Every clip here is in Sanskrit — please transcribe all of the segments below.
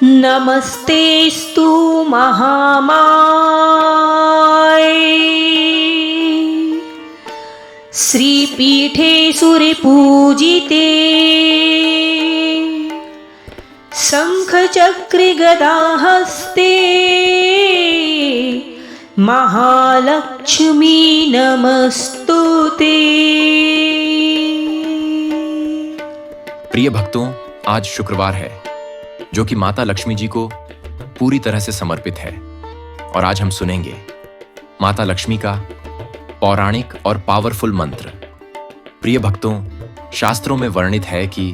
नमस्तेस्तु महामाये श्रीपीठे सुरपूजिते शंखचक्रे गदाहस्ते महालक्ष्मी नमस्तुते। प्रिय भक्तों, आज शुक्रवार है जो कि माता लक्ष्मी जी को पूरी तरह से समर्पित है और आज हम सुनेंगे माता लक्ष्मी का पौराणिक और पावरफुल मंत्र। प्रिय भक्तों, शास्त्रों में वर्णित है कि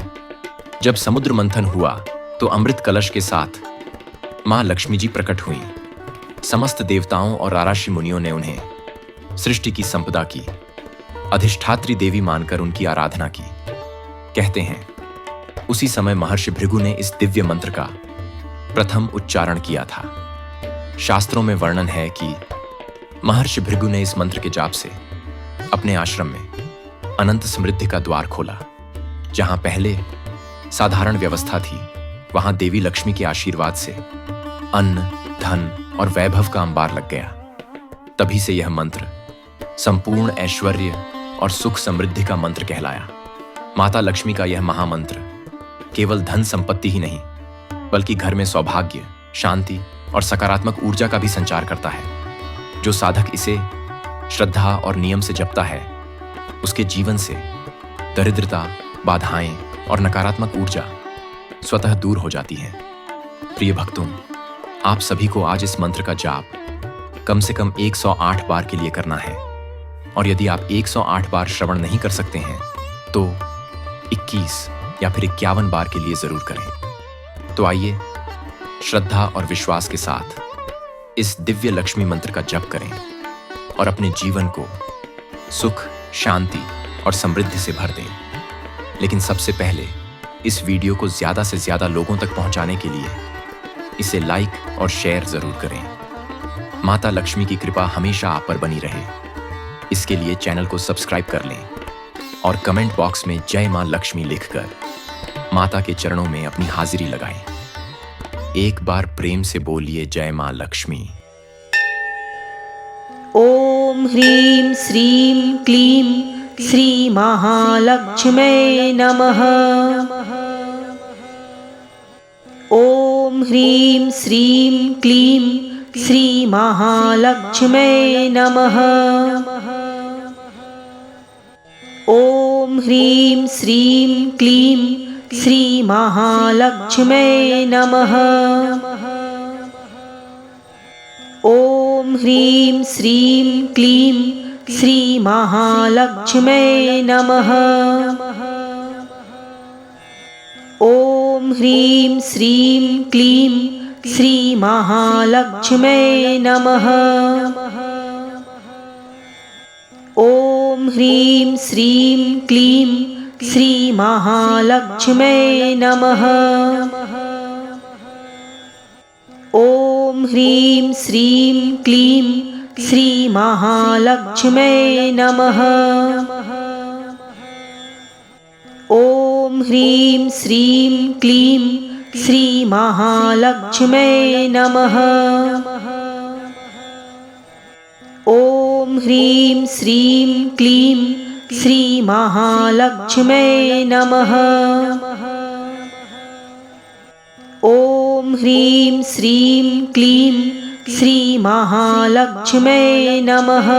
जब समुद्र मंथन हुआ तो अमृत कलश के साथ मां लक्ष्मी जी प्रकट हुई। समस्त देवताओं और आराषि मुनियों ने उन्हें सृष्टि की संपदा की अधिष्ठात्री देवी मानकर उनकी आराधना की। कहते हैं उसी समय महर्षि भृगु ने इस दिव्य मंत्र का प्रथम उच्चारण किया था। शास्त्रों में वर्णन है कि महर्षि भृगु ने इस मंत्र के जाप से अपने आश्रम में अनंत समृद्धि का द्वार खोला। जहां पहले साधारण व्यवस्था थी, वहां देवी लक्ष्मी के आशीर्वाद से अन्न, धन और वैभव का अंबार लग गया। तभी से यह मंत्र संपूर्ण ऐश्वर्य और सुख समृद्धि का मंत्र कहलाया। माता लक्ष्मी का यह महामंत्र केवल धन संपत्ति ही नहीं, बल्कि घर में सौभाग्य, शांति और सकारात्मक ऊर्जा का भी संचार करता है। जो साधक इसे श्रद्धा और नियम से जपता है, उसके जीवन से दरिद्रता, बाधाएं और नकारात्मक ऊर्जा स्वतः दूर हो जाती हैं। प्रिय भक्तों, आप सभी को आज इस मंत्र का जाप कम से कम 108 बार के लिए करना है और यदि आप 108 बार श्रवण नहीं कर सकते हैं तो 21 या फिर 51 बार के लिए जरूर करें। तो आइए श्रद्धा और विश्वास के साथ इस दिव्य लक्ष्मी मंत्र का जप करें और अपने जीवन को सुख, शांति और समृद्धि से भर दें। लेकिन सबसे पहले इस वीडियो को ज्यादा से ज्यादा लोगों तक पहुंचाने के लिए इसे लाइक और शेयर जरूर करें। माता लक्ष्मी की कृपा हमेशा आप पर बनी रहे, इसके लिए चैनल को सब्सक्राइब कर लें और कमेंट बॉक्स में जय मां लक्ष्मी लिखकर माता के चरणों में अपनी हाजिरी लगाएं। एक बार प्रेम से बोलिए जय मां लक्ष्मी। ओम ह्रीं श्रीं क्लीं श्री महालक्ष्म्यै नमः। ओम ह्रीं श्रीं क्लीं श्री महालक्ष्म्यै नमः। ओम ह्रीं श्रीं क्लीं श्री महालक्ष्म्यै नमः। ओम ह्रीं श्रीं क्लीं श्री महालक्ष्म्यै नमः। ओम ह्रीं श्रीं क्लीं श्री महालक्ष्म्यै नमः। ओम ह्रीं श्रीं क्लीं श्री महालक्ष्म्यै नमः। ओम ह्रीं श्रीं क्लीं श्री महालक्ष्म्यै नमः। ओम ह्रीं श्रीं क्लीं श्री महालक्ष्म्यै नमः। ओम ह्रीं श्रीं क्लीं श्री महालक्ष्म्यै नमः। ओम ह्रीं श्रीं क्लीं श्री महालक्ष्म्यै नमः।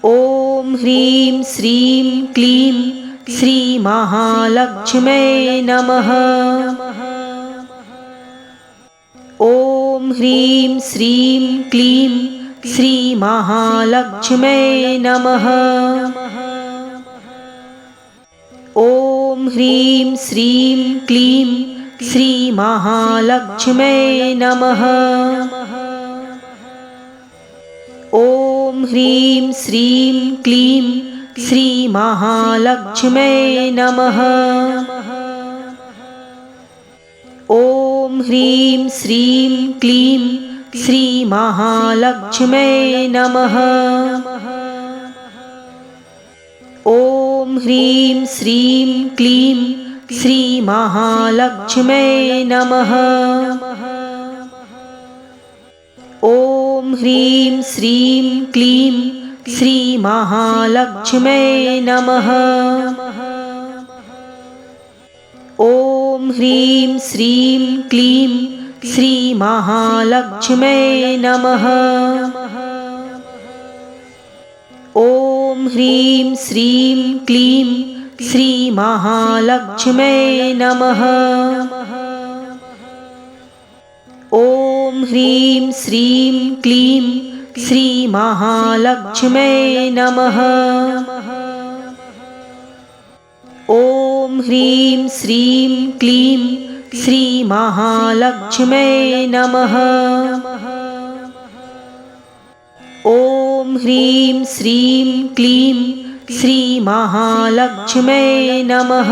ओम ह्रीं श्रीं क्लीं श्री महालक्ष्म्यै नमः। ओम ह्रीं श्रीं क्लीं श्री महालक्ष्म्यै नमः। ओम ह्रीं श्रीं क्लीं श्री महालक्ष्म्यै नमः। ओम ह्रीं श्रीं क्लीं श्री महालक्ष्म्यै नमः। ओम ह्रीं श्रीं क्लीं श्री महालक्ष्म्यै नमः। ओम ह्रीं श्रीं क्लीं श्रीमहालक्ष्म्यै नमः। ॐ ह्रीं श्रीं क्लीं श्रीमहालक्ष्म्यै नमः। ॐ ह्रीं श्रीं क्लीं श्रीमहालक्ष्म्यै नमः। ॐ ह्रीं श्रीं क्लीं श्रीमहालक्ष्म्यै नमः। ॐ ह्रीं श्रीं क्लीं श्रीमहालक्ष्म्यै नमः। ॐ ह्रीं श्रीं क्लीं श्रीमहालक्ष्म्यै नमः। ॐ ह्रीं श्रीं क्लीं श्रीमहालक्ष्म्यै नमः।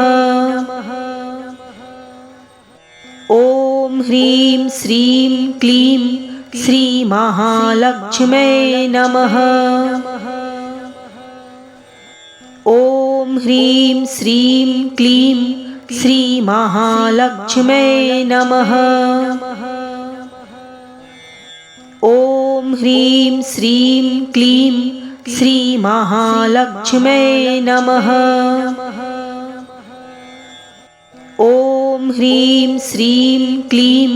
ॐ ह्रीं श्रीं क्लीं श्रीमहालक्ष्म्यै नमः। ॐ ह्रीं श्रीं क्लीं श्रीमहालक्ष्म्यै नमः। ॐ ह्रीं श्रीं क्लीं श्रीमहालक्ष्म्यै नमः। ॐ ह्रीं श्रीं क्लीं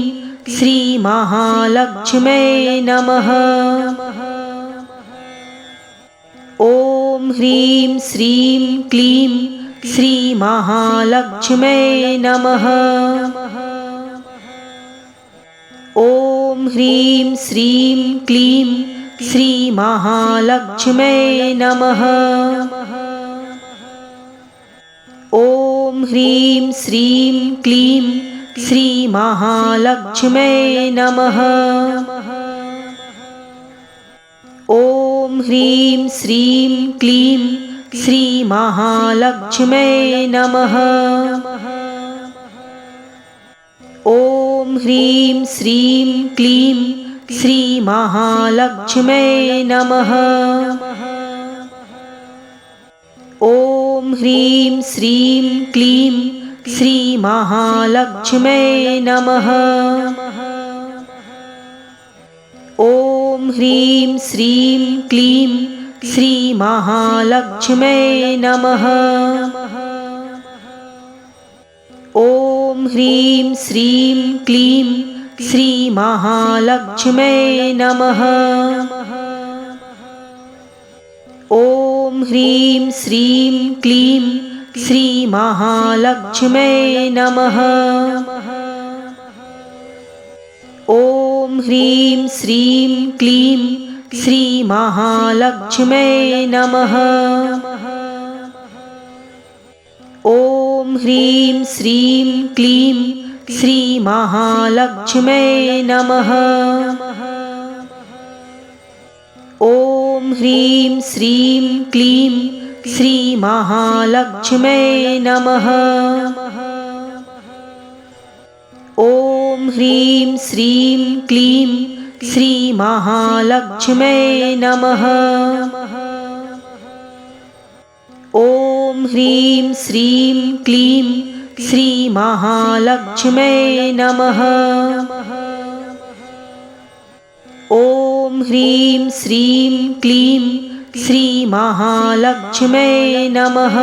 श्रीमहालक्ष्म्यै नमः। ॐ ह्रीं श्रीं क्लीं श्रीमहालक्ष्म्यै नमः। ॐ ह्रीं श्रीं क्लीं श्रीमहालक्ष्म्यै नमः। ॐ ह्रीं श्रीं क्लीं श्रीमहालक्ष्म्यै नमः। ॐ ह्रीं श्रीं क्लीं श्रीमहालक्ष्म्यै नमः। ॐ ह्रीं श्रीं क्लीं श्रीमहालक्ष्म्यै नमः। ॐ ह्रीं श्रीं क्लीं श्रीमहालक्ष्म्यै नमः। ॐ ह्रीं श्रीं क्लीं श्रीमहालक्ष्म्यै नमः। ॐ ह्रीं श्रीं क्लीं श्रीमहालक्ष्म्यै नमः। ॐ ह्रीं श्रीं क्लीं श्रीमहालक्ष्म्यै नमः। ॐ ह्रीं श्रीं क्लीं श्रीमहालक्ष्म्यै नमः। ॐ ह्रीं श्रीं क्लीं श्रीमहालक्ष्म्यै नमः। ॐ ह्रीं श्रीं क्लीं श्रीमहालक्ष्म्यै नमः। ॐ ह्रीं श्रीं क्लीं श्रीमहालक्ष्म्यै नमः। ॐ ह्रीं श्रीं क्लीं श्रीमहालक्ष्म्यै नमः। ॐ ह्रीं श्रीं क्लीं श्रीमहालक्ष्म्यै नमः।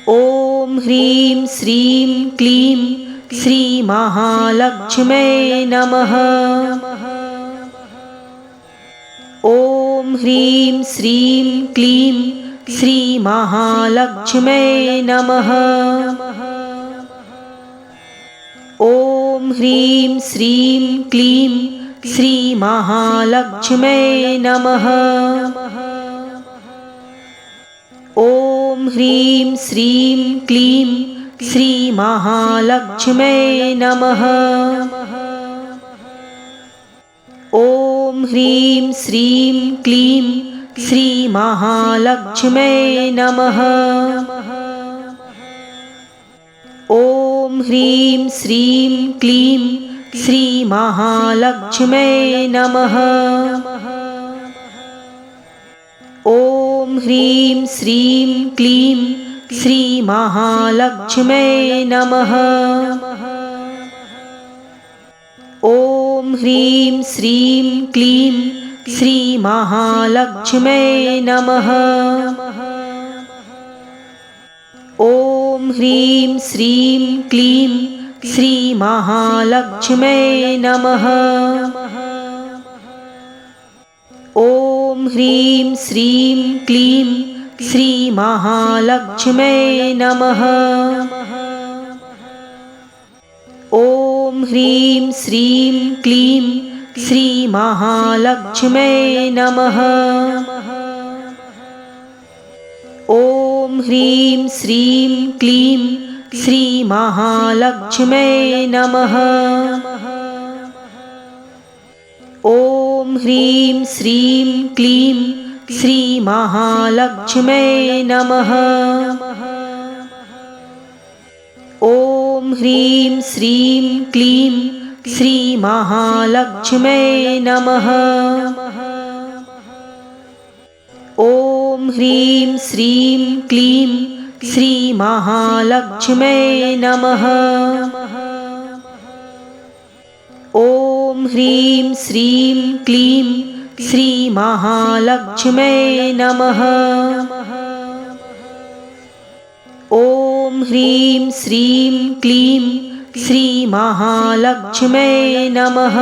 ॐ ह्रीं श्रीं क्लीं श्रीमहालक्ष्म्यै नमः। ॐ ह्रीं श्रीं क्लीं श्रीमहालक्ष्म्यै नमः। ॐ ह्रीं श्रीं क्लीं श्रीमहालक्ष्म्यै नमः। ॐ ह्रीं श्रीं क्लीं श्रीमहालक्ष्म्यै नमः। ॐ ह्रीं श्रीं क्लीं श्रीमहालक्ष्म्यै नमः। ॐ ह्रीं श्रीं क्लीं श्रीमहालक्ष्म्यै नमः। ॐ ह्रीं श्रीं क्लीं श्रीमहालक्ष्म्यै नमः। ॐ ह्रीं श्रीं क्लीं श्रीमहालक्ष्म्यै नमः। ॐ ह्रीं श्रीं क्लीं श्रीमहालक्ष्म्यै नमः। ॐ ह्रीं श्रीं क्लीं श्रीमहालक्ष्म्यै नमः। ॐ ह्रीं श्रीं क्लीं श्रीमहालक्ष्म्यै नमः। ॐ ह्रीं श्रीं क्लीं श्रीमहालक्ष्म्यै नमः। ॐ ह्रीं श्रीं क्लीं श्रीमहालक्ष्म्यै नमः। ॐ ह्रीं श्रीं क्लीं श्रीमहालक्ष्म्यै नमः। ॐ ह्रीं श्रीं क्लीं श्रीमहालक्ष्म्यै नमः। ॐ ह्रीं श्रीं क्लीं श्रीमहालक्ष्म्यै नमः। ॐ ह्रीं श्रीं क्लीं श्रीमहालक्ष्म्यै नमः।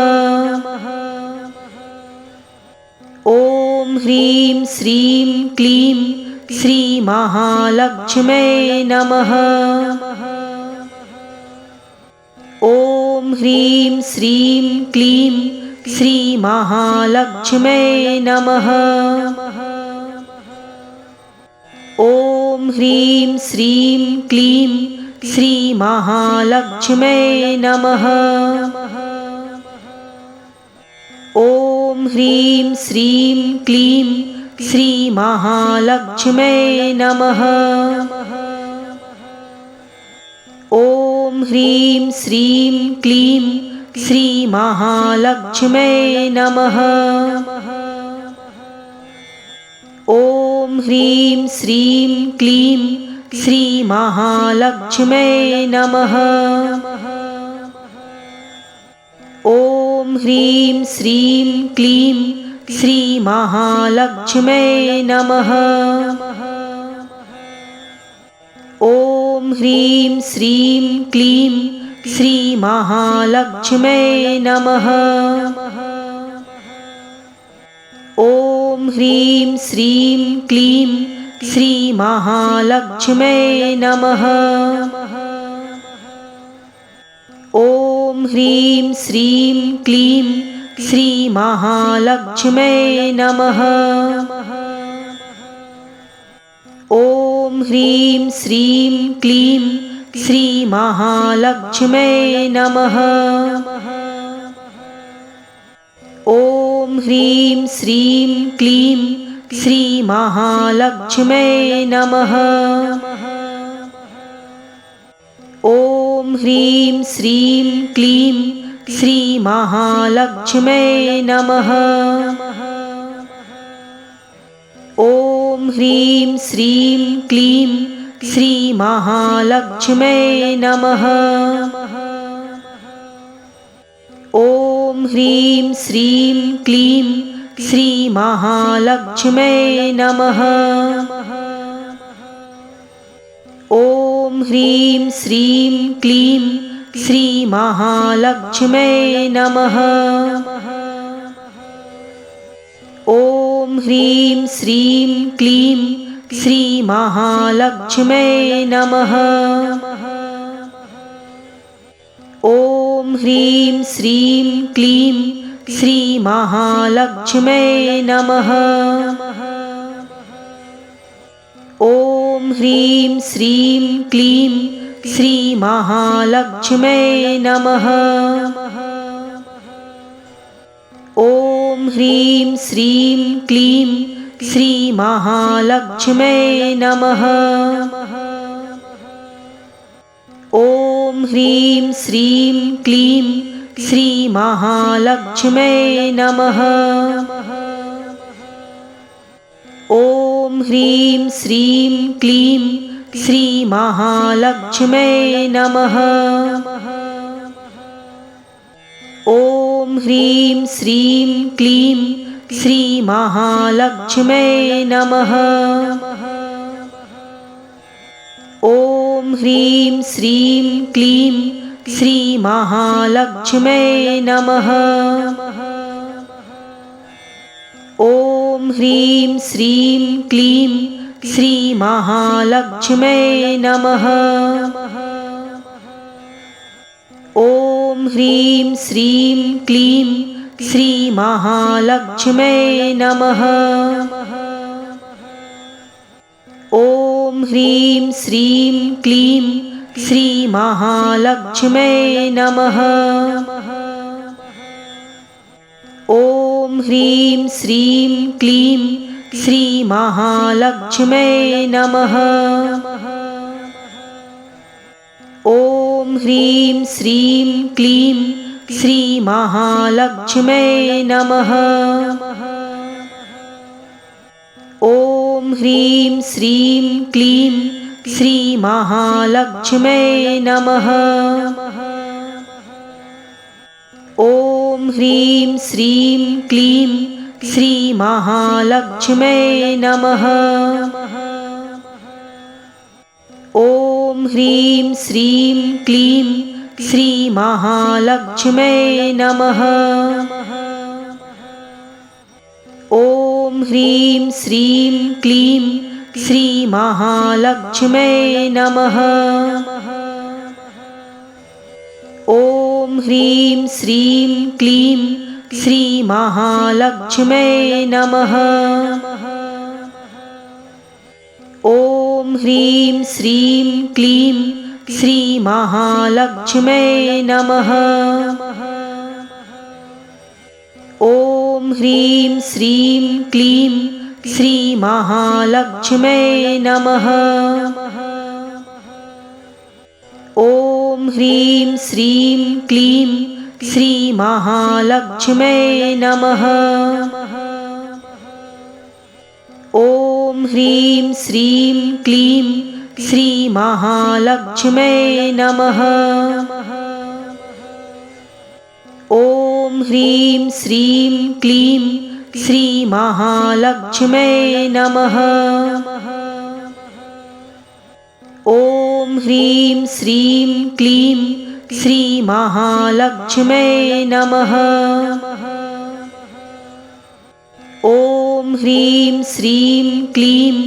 ॐ ह्रीं श्रीं क्लीं श्रीमहालक्ष्म्यै नमः। ॐ ह्रीं श्रीं क्लीं श्रीमहालक्ष्म्यै नमः। ॐ ह्रीं श्रीं क्लीं श्रीमहालक्ष्म्यै नमः। ॐ ह्रीं श्रीं क्लीं श्रीमहालक्ष्म्यै नमः। ॐ ह्रीं श्रीं क्लीं श्रीमहालक्ष्म्यै नमः। ॐ ह्रीं श्रीं क्लीं श्रीमहालक्ष्म्यै नमः। ॐ ह्रीं श्रीं क्लीं श्रीमहालक्ष्म्यै नमः। ॐ ह्रीं श्रीं क्लीं श्रीमहालक्ष्म्यै नमः। ॐ ह्रीं श्रीं क्लीं श्रीमहालक्ष्म्यै नमः। ॐ ह्रीं श्रीं क्लीं श्रीमहालक्ष्म्यै नमः। ॐ ह्रीं श्रीं क्लीं श्रीमहालक्ष्म्यै नमः। ॐ ह्रीं श्रीं क्लीं श्रीमहालक्ष्म्यै नमः। ॐ ह्रीं श्रीं क्लीं श्रीमहालक्ष्म्यै नमः। ॐ ह्रीं श्रीं क्लीं श्रीमहालक्ष्म्यै नमः। ॐ ह्रीं श्रीं क्लीं श्रीमहालक्ष्म्यै नमः। ॐ ह्रीं श्रीं क्लीं श्रीमहालक्ष्म्यै नमः। ॐ ह्रीं श्रीं क्लीं श्रीमहालक्ष्म्यै नमः। ॐ ह्रीं श्रीं क्लीं श्रीमहालक्ष्म्यै नमः। ॐ ह्रीं श्रीं क्लीं श्रीमहालक्ष्म्यै नमः। ॐ ह्रीं श्रीं क्लीं श्रीमहालक्ष्म्यै नमः। ॐ ह्रीं श्रीं क्लीं श्रीमहालक्ष्म्यै नमः। ॐ ह्रीं श्रीं क्लीं श्रीमहालक्ष्म्यै नमः। ॐ ह्रीं श्रीं क्लीं श्रीमहालक्ष्म्यै नमः। ॐ ह्रीं श्रीं क्लीं श्रीमहालक्ष्म्यै नमः। ॐ ह्रीं श्रीं क्लीं श्रीमहालक्ष्म्यै नमः। ॐ ह्रीं श्रीं क्लीं श्रीमहालक्ष्म्यै नमः। ॐ ह्रीं श्रीं क्लीं श्रीमहालक्ष्म्यै नमः। ॐ ह्रीं श्रीं क्लीं श्रीमहालक्ष्म्यै नमः। ॐ ह्रीं श्रीं क्लीं श्रीमहालक्ष्म्यै नमः। ॐ ह्रीं श्रीं क्लीं श्रीमहालक्ष्म्यै नमः। ॐ ह्रीं श्रीं क्लीं श्रीमहालक्ष्म्यै नमः। ॐ ह्रीं श्रीं क्लीं श्रीमहालक्ष्म्यै नमः। ॐ ह्रीं श्रीं क्लीं श्रीमहालक्ष्म्यै नमः। ॐ ह्रीं श्रीं क्लीं श्रीमहालक्ष्म्यै नमः। ॐ ह्रीं श्रीं क्लीं श्रीमहालक्ष्म्यै नमः। ॐ ह्रीं श्रीं क्लीं श्रीमहालक्ष्म्यै नमः। ॐ ह्रीं श्रीं क्लीं श्रीमहालक्ष्म्यै नमः। ॐ ह्रीं श्रीं क्लीं श्रीमहालक्ष्म्यै नमः। ॐ ह्रीं श्रीं क्लीं श्रीमहालक्ष्म्यै नमः। ॐ ह्रीं श्रीं क्लीं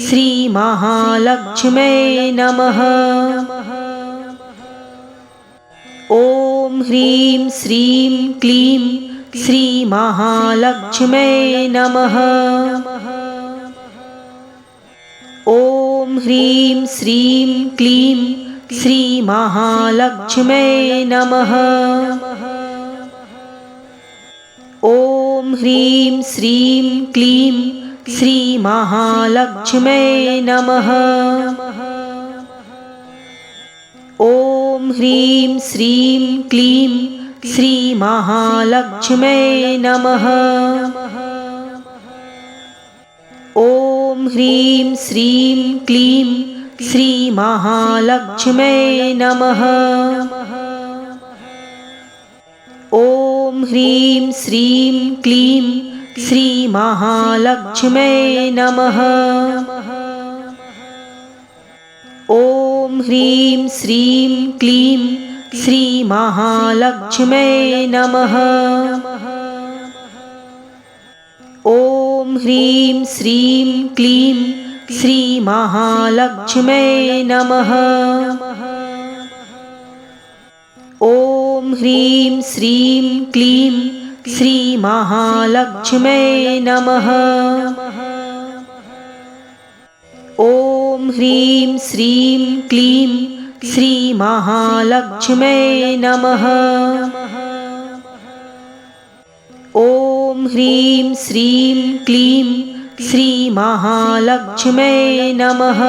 श्रीमहालक्ष्म्यै नमः। ॐ ह्रीं श्रीं क्लीं श्रीमहालक्ष्म्यै नमः। ॐ ह्रीं श्रीं क्लीं श्रीमहालक्ष्म्यै नमः। ॐ ह्रीं श्रीं क्लीं श्रीमहालक्ष्म्यै नमः। ॐ ह्रीं श्रीं क्लीं श्रीमहालक्ष्म्यै नमः। ॐ ह्रीं श्रीं क्लीं श्रीमहालक्ष्म्यै नमः। ॐ ह्रीं श्रीं क्लीं श्रीमहालक्ष्म्यै नमः। ॐ ह्रीं श्रीं क्लीं श्रीमहालक्ष्म्यै नमः। ॐ ह्रीं श्रीं क्लीं श्रीमहालक्ष्म्यै नमः। ॐ ह्रीं श्रीं क्लीं श्रीमहालक्ष्म्यै नमः। ॐ ह्रीं श्रीं क्लीं श्रीमहालक्ष्म्यै नमः। ॐ ह्रीं श्रीं क्लीं श्रीमहालक्ष्म्यै नमः। ॐ ह्रीं श्रीं क्लीं श्रीमहालक्ष्म्यै नमः।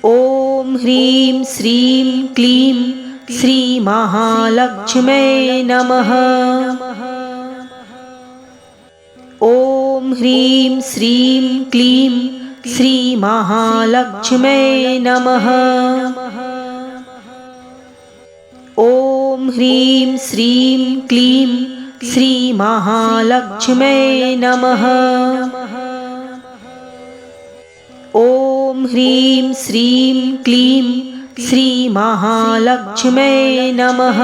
ॐ ह्रीं श्रीं क्लीं श्रीमहालक्ष्म्यै नमः। ॐ ह्रीं श्रीं क्लीं श्रीमहालक्ष्म्यै नमः। ॐ ह्रीं श्रीं क्लीं श्रीमहालक्ष्म्यै नमः। ॐ ह्रीं श्रीं क्लीं श्रीमहालक्ष्म्यै नमः।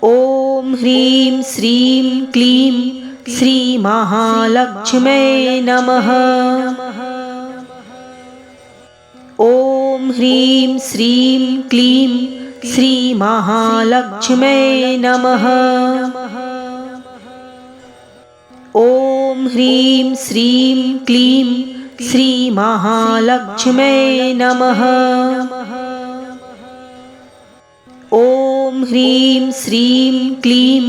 ॐ ह्रीं श्रीं क्लीं श्रीमहालक्ष्म्यै नमः। ॐ ह्रीं श्रीं क्लीं श्रीमहालक्ष्म्यै नमः। ॐ ह्रीं श्रीं क्लीं श्रीमहालक्ष्म्यै नमः। ॐ ह्रीं श्रीं क्लीं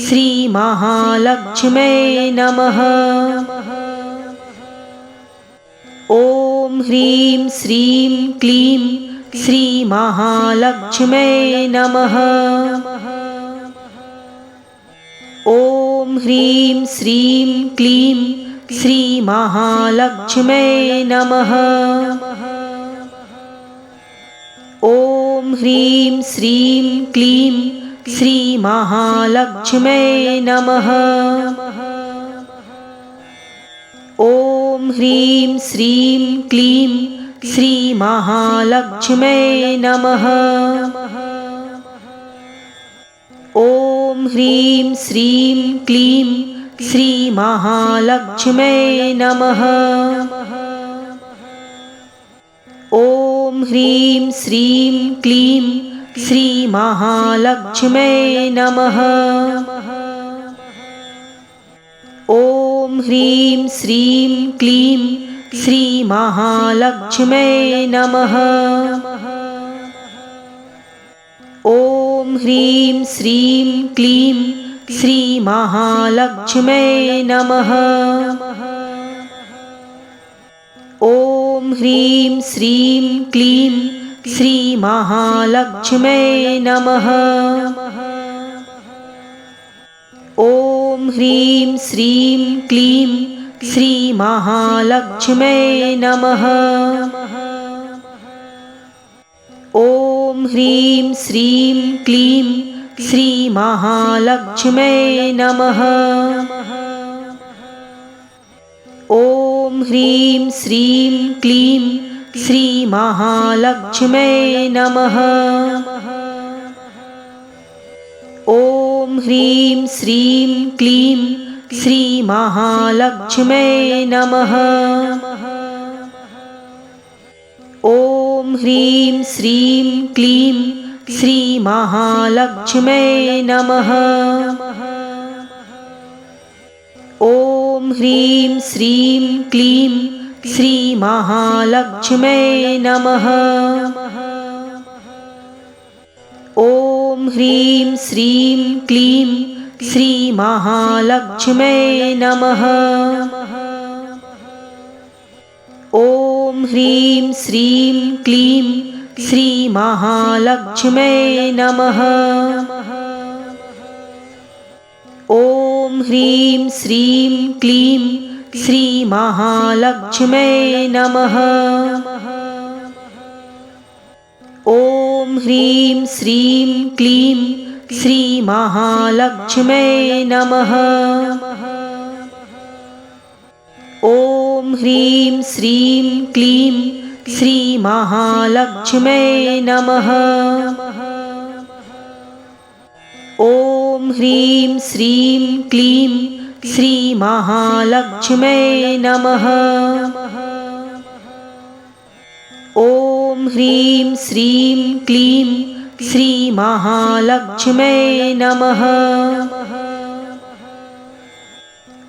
श्रीमहालक्ष्म्यै नमः। ॐ ह्रीं श्रीं क्लीं श्रीमहालक्ष्म्यै नमः। ॐ ह्रीं श्रीं क्लीं श्रीमहालक्ष्म्यै नमः। ॐ ह्रीं श्रीं क्लीं श्रीमहालक्ष्म्यै नमः। ॐ ह्रीं श्रीं क्लीं श्रीमहालक्ष्म्यै नमः। ॐ ह्रीं श्रीं क्लीं श्रीमहालक्ष्म्यै नमः। ॐ ह्रीं श्रीं क्लीं श्रीमहालक्ष्म्यै नमः। ॐ ह्रीं श्रीं क्लीं श्रीमहालक्ष्म्यै नमः। ॐ ह्रीं श्रीं क्लीं श्रीमहालक्ष्म्यै नमः। ॐ ह्रीं श्रीं क्लीं श्रीमहालक्ष्म्यै नमः। ॐ ह्रीं श्रीं क्लीं श्रीमहालक्ष्म्यै नमः। ॐ ह्रीं श्रीं क्लीं श्रीमहालक्ष्म्यै नमः। ॐ ह्रीं श्रीं क्लीं श्रीमहालक्ष्म्यै नमः। ॐ ह्रीं श्रीं क्लीं श्रीमहालक्ष्म्यै नमः। ॐ ह्रीं श्रीं क्लीं श्रीमहालक्ष्म्यै नमः। ॐ ह्रीं श्रीं क्लीं श्रीमहालक्ष्म्यै नमः। ॐ ह्रीं श्रीं क्लीं श्रीमहालक्ष्म्यै नमः। ॐ ह्रीं श्रीं क्लीं श्रीमहालक्ष्म्यै नमः। ॐ ह्रीं श्रीं क्लीं श्रीमहालक्ष्म्यै नमः। ॐ ह्रीं श्रीं क्लीं श्रीमहालक्ष्म्यै नमः। ॐ ह्रीं श्रीं क्लीं श्रीमहालक्ष्म्यै नमः। ॐ ह्रीं श्रीं क्लीं श्रीमहालक्ष्म्यै नमः। ॐ ह्रीं श्रीं क्लीं श्रीमहालक्ष्म्यै नमः।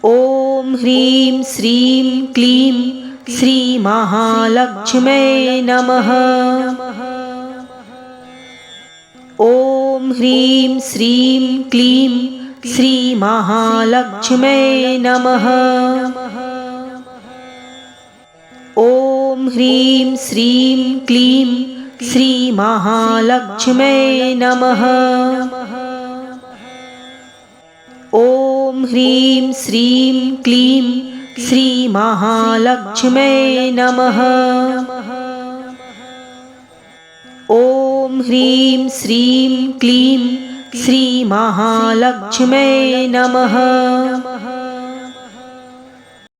ॐ ह्रीं श्रीं क्लीं श्रीमहालक्ष्म्यै नमः। ॐ ह्रीं श्रीं क्लीं श्रीमहालक्ष्म्यै नमः। ॐ ह्रीं श्रीं क्लीं श्रीमहालक्ष्म्यै नमः। ॐ ह्रीं श्रीं क्लीं श्रीमहालक्ष्म्यै नमः। ॐ ह्रीं श्रीं क्लीं श्रीमहालक्ष्म्यै नमः।